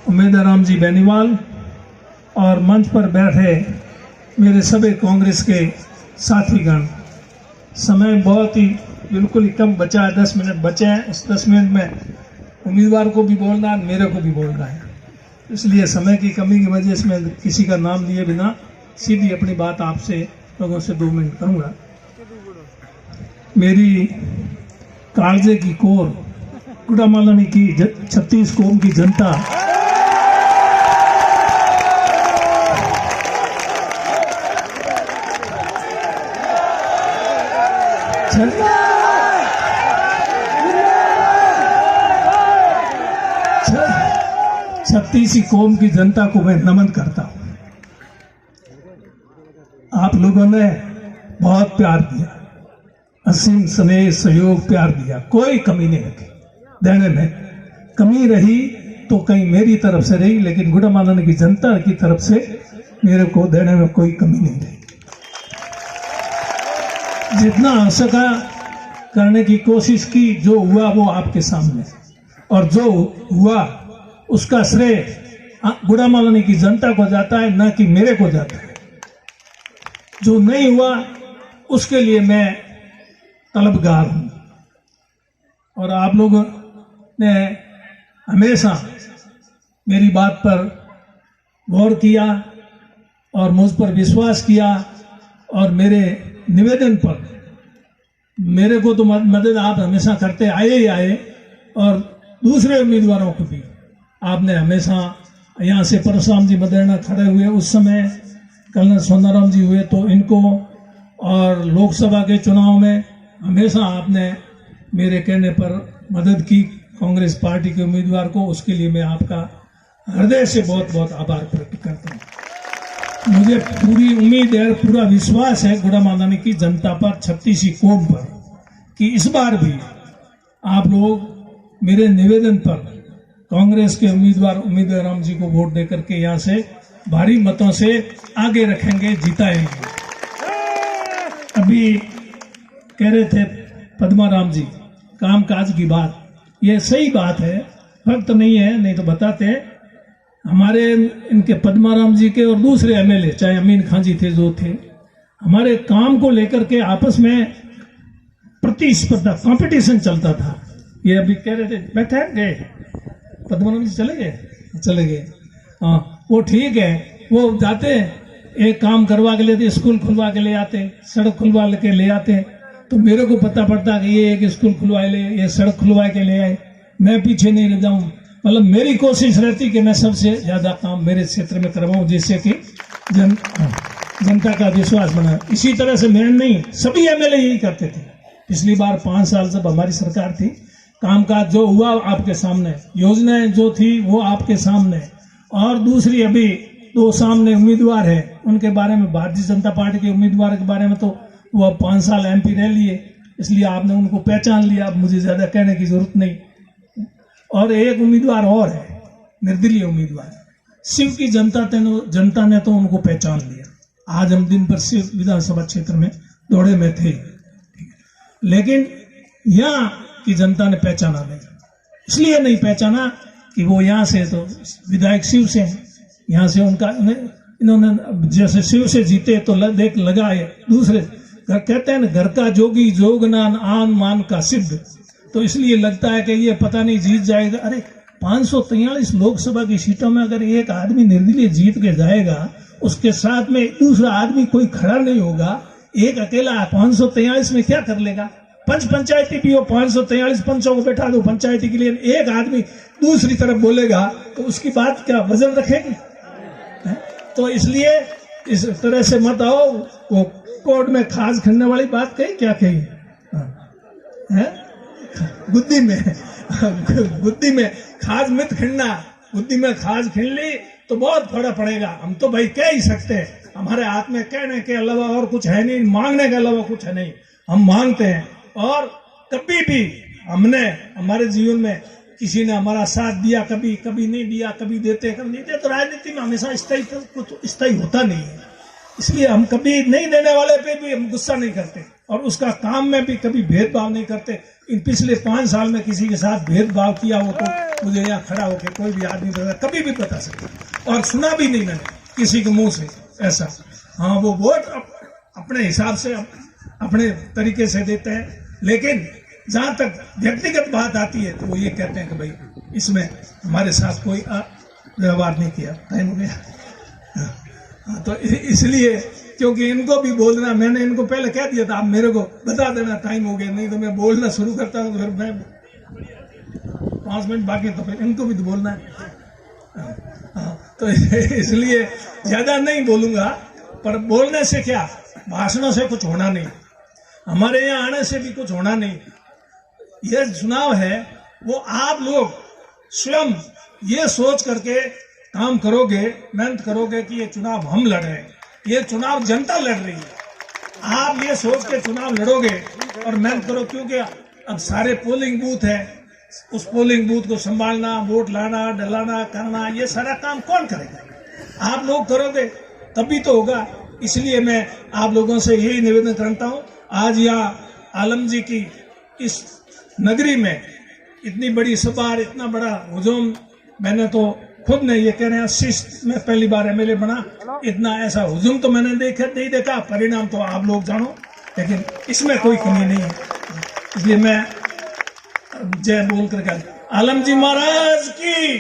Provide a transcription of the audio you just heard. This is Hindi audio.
उम्मीदवार राम जी बेनीवाल और मंच पर बैठे मेरे सभी कांग्रेस के साथीगण। समय बहुत ही बिल्कुल ही कम बचा है, 10 मिनट बचे हैं। उस 10 मिनट में उम्मीदवार को भी बोलना है, मेरे को भी बोलना है, इसलिए समय की कमी की वजह से मैं किसी का नाम लिए बिना सीधी अपनी बात आपसे लोगों से 2 मिनट करूंगा। मेरी कालजे की कोर गुड़ामालानी की 36 कौम की जनता छत्तीसी कौम की जनता को मैं नमन करता हूं। आप लोगों ने बहुत प्यार दिया, असीम स्नेह सहयोग प्यार दिया, कोई कमी नहीं रखी। देने में कमी रही तो कहीं मेरी तरफ से रही, लेकिन गुड़ामालानी की जनता की तरफ से मेरे को देने में कोई कमी नहीं रही। जितना हो सका करने की कोशिश की, जो हुआ वो आपके सामने, और जो हुआ उसका श्रेय गुड़ामालानी की जनता को जाता है, न कि मेरे को जाता है। जो नहीं हुआ उसके लिए मैं तलबगार हूं, और आप लोगों ने हमेशा मेरी बात पर गौर किया और मुझ पर विश्वास किया, और मेरे निवेदन पर मेरे को तो मदद आप हमेशा करते आए ही आए, और दूसरे उम्मीदवारों को भी आपने हमेशा, यहाँ से परशुराम जी मदेरणा खड़े हुए उस समय, कर्नल सोनाराम जी हुए तो इनको, और लोकसभा के चुनाव में हमेशा आपने मेरे कहने पर मदद की कांग्रेस पार्टी के उम्मीदवार को। उसके लिए मैं आपका हृदय से बहुत बहुत आभार प्रकट करता हूँ। मुझे पूरी उम्मीद है, पूरा विश्वास है गुड़ामालानी की जनता पर, 36 कौम पर, कि इस बार भी आप लोग मेरे निवेदन पर कांग्रेस के उम्मीदवार राम जी को वोट देकर के यहाँ से भारी मतों से आगे रखेंगे, जिताएंगे। अभी कह रहे थे पद्मा राम जी कामकाज की बात, ये सही बात है, फर्क तो नहीं है, नहीं तो बताते। हमारे इनके पद्मा राम जी के और दूसरे एमएलए, चाहे अमीन खान जी थे जो थे, हमारे काम को लेकर के आपस में प्रतिस्पर्धा, कंपटीशन चलता था। ये अभी कह रहे थे, बैठे गए पद्मा राम जी चले गए। हाँ, वो ठीक है, वो जाते एक काम करवा के लेते, स्कूल खुलवा के ले आते, सड़क खुलवा के ले आते, तो मेरे को पता पड़ता कि ये एक स्कूल खुलवा ले, ये सड़क खुलवा के ले आए, मैं पीछे नहीं रह जाऊं। मतलब मेरी कोशिश रहती कि मैं सबसे ज्यादा काम मेरे क्षेत्र में करवाऊं, जिससे कि जनता का विश्वास बना। इसी तरह से मैं नहीं, सभी एमएलए यही करते थे। पिछली बार 5 साल जब हमारी सरकार थी, कामकाज जो हुआ आपके सामने, योजनाएं जो थी वो आपके सामने, और दूसरी अभी 2 सामने उम्मीदवार है, उनके बारे में, भारतीय जनता पार्टी के उम्मीदवार के बारे में तो वो 5 साल एमपी रह लिए, इसलिए आपने उनको पहचान लिया, अब मुझे ज्यादा कहने की जरूरत नहीं। और एक उम्मीदवार और है, निर्दलीय उम्मीदवार, शिव की जनता ने तो उनको पहचान लिया। आज हम दिन भर शिव विधानसभा क्षेत्र में दौड़े में थे, लेकिन यहाँ की जनता ने पहचाना नहीं। इसलिए नहीं पहचाना कि वो यहाँ से तो विधायक शिव से हैं, यहाँ से उनका इन्होंने जैसे शिव से जीते तो देख लगाए। दूसरे कहते हैं ना, घर का जोगी जोगनान आन मान का सिद्ध, तो इसलिए लगता है कि ये पता नहीं जीत जाएगा। अरे 543 लोकसभा की सीटों में अगर एक आदमी निर्दलीय जीत के जाएगा, उसके साथ में दूसरा आदमी कोई खड़ा नहीं होगा, एक अकेला 543 में क्या कर लेगा? पंचायती भी हो, 543 पंचों को बैठा दो पंचायती के लिए, एक आदमी दूसरी तरफ बोलेगा तो उसकी बात क्या वजन रखेगी? तो इसलिए इस तरह से मत आओ। वो कोर्ट में खास खिलने वाली बात कही, क्या कही है? गुद्दी में खास मत खिलना, गुद्दी में खास खिल ली तो बहुत फर्क पड़ेगा। हम तो भाई कह ही सकते हैं, हमारे हाथ में कहने के अलावा और कुछ है नहीं, मांगने के अलावा कुछ है नहीं। हम मांगते हैं, और कभी भी हमने हमारे जीवन में किसी ने हमारा साथ दिया, कभी नहीं दिया, कभी देते कभी नहीं देते। तो राजनीति में हमेशा स्थायी होता नहीं है, इसलिए हम कभी नहीं देने वाले पे भी हम गुस्सा नहीं करते, और उसका काम में भी कभी भेदभाव नहीं करते। इन पिछले 5 साल में किसी के साथ भेदभाव किया हो तो मुझे यहाँ खड़ा होकर कोई भी आदमी बता, कभी भी बता सकता, और सुना भी नहीं मैंने किसी के मुंह से ऐसा। हाँ, वो वोट अपने हिसाब से अपने तरीके से देते हैं, लेकिन जहां तक व्यक्तिगत बात आती है तो वो ये कहते हैं कि भाई इसमें हमारे साथ कोई व्यवहार नहीं किया। टाइम हो गया। हाँ, तो इसलिए क्योंकि इनको भी बोलना, मैंने इनको पहले कह दिया था, आप मेरे को बता देना टाइम हो गया, नहीं तो मैं बोलना शुरू करता हूँ, फिर मैं 5 मिनट बाकी, तो फिर इनको भी तो बोलना है। हाँ, तो इसलिए ज्यादा नहीं बोलूंगा, पर बोलने से क्या, भाषणों से कुछ होना नहीं, हमारे यहाँ आने से भी कुछ होना नहीं। ये चुनाव है, वो आप लोग स्वयं ये सोच करके काम करोगे, मेहनत करोगे कि ये चुनाव हम लड़ रहे हैं, ये चुनाव जनता लड़ रही है। आप ये सोच के चुनाव लड़ोगे और मेहनत करो, क्योंकि अब सारे पोलिंग बूथ है, उस पोलिंग बूथ को संभालना, वोट लाना, डलाना, करना, ये सारा काम कौन करेगा? आप लोग करोगे तभी तो होगा। इसलिए मैं आप लोगों से यही निवेदन करता हूँ, आज यहाँ आलम जी की इस नगरी में इतनी बड़ी सभा, इतना बड़ा हुजूम, मैंने तो खुद ने ये कह रहे हैं 80 में पहली बार एमएलए बना, इतना ऐसा हुजूम तो मैंने नहीं देखा, परिणाम तो आप लोग जानो, लेकिन इसमें कोई कमी नहीं है। इसलिए मैं जय बोल कर आलम जी महाराज की